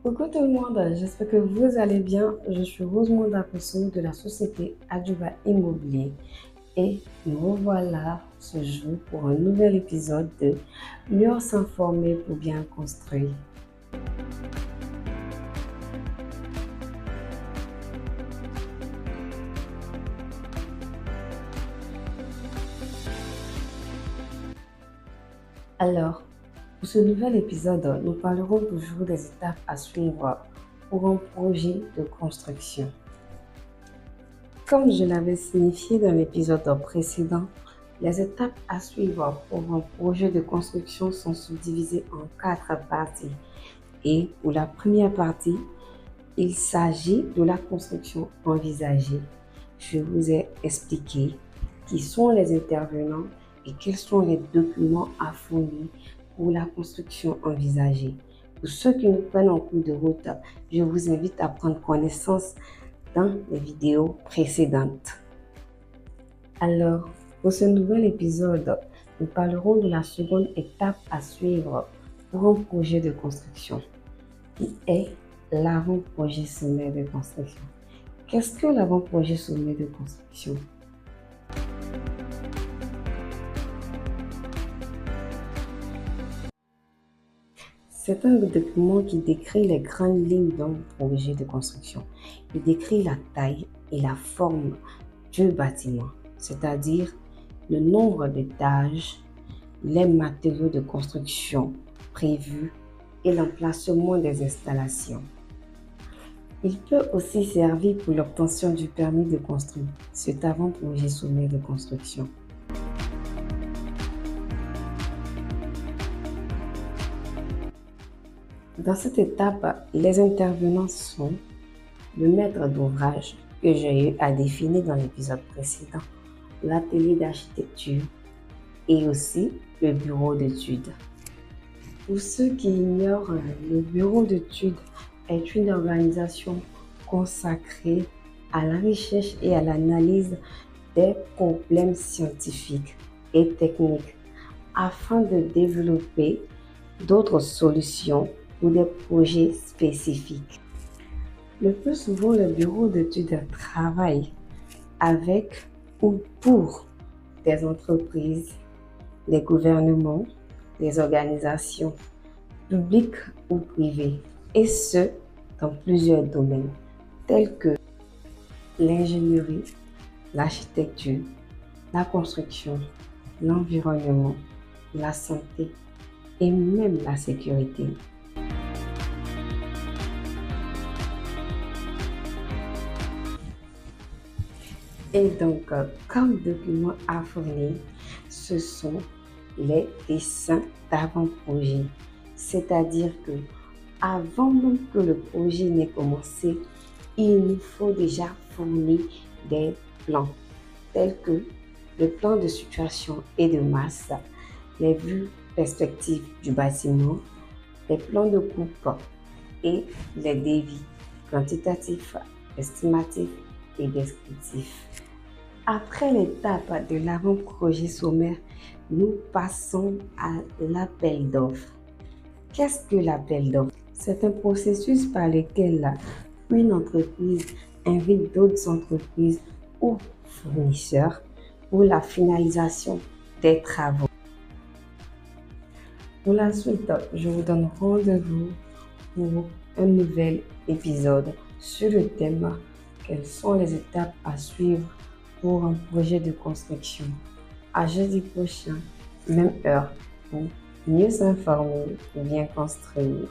Coucou tout le monde, j'espère que vous allez bien. Je suis Rosemont Dapousson de la société Adjuba Immobilier et nous revoilà ce jour pour un nouvel épisode de Mieux s'informer pour bien construire. Alors, pour ce nouvel épisode, nous parlerons toujours des étapes à suivre pour un projet de construction. Comme je l'avais signifié dans l'épisode précédent, les étapes à suivre pour un projet de construction sont subdivisées en 4 parties. Et pour la première partie, il s'agit de la construction envisagée. Je vous ai expliqué qui sont les intervenants et quels sont les documents à fournir pour la construction envisagée. Pour ceux qui nous prennent en cours de route, je vous invite à prendre connaissance dans les vidéos précédentes. Alors, pour ce nouvel épisode, nous parlerons de la seconde étape à suivre pour un projet de construction, qui est l'avant-projet sommaire de construction. Qu'est-ce que l'avant-projet sommaire de construction? C'est un document qui décrit les grandes lignes d'un projet de construction. Il décrit la taille et la forme du bâtiment, c'est-à-dire le nombre d'étages, les matériaux de construction prévus et l'emplacement des installations. Il peut aussi servir pour l'obtention du permis de construire, cet avant-projet sommaire de construction. Dans cette étape, les intervenants sont le maître d'ouvrage que j'ai eu à définir dans l'épisode précédent, l'atelier d'architecture et aussi le bureau d'études. Pour ceux qui ignorent, le bureau d'études est une organisation consacrée à la recherche et à l'analyse des problèmes scientifiques et techniques afin de développer d'autres solutions pour des projets spécifiques. Le plus souvent, le bureau d'études travaille avec ou pour des entreprises, des gouvernements, des organisations publiques ou privées, et ce, dans plusieurs domaines, tels que l'ingénierie, l'architecture, la construction, l'environnement, la santé et même la sécurité. Et donc, comme document à fournir, ce sont les dessins d'avant-projet. C'est-à-dire que avant même que le projet n'ait commencé, il nous faut déjà fournir des plans, tels que le plan de situation et de masse, les vues perspectives du bâtiment, les plans de coupe et les devis quantitatifs, estimatifs et descriptifs. Après l'étape de l'avant-projet sommaire, nous passons à l'appel d'offres. Qu'est-ce que l'appel d'offres? C'est un processus par lequel une entreprise invite d'autres entreprises ou fournisseurs pour la finalisation des travaux. Pour la suite, je vous donne rendez-vous pour un nouvel épisode sur le thème « Quelles sont les étapes à suivre pour un projet de construction ?» À jeudi prochain, même heure, pour mieux s'informer et bien construire.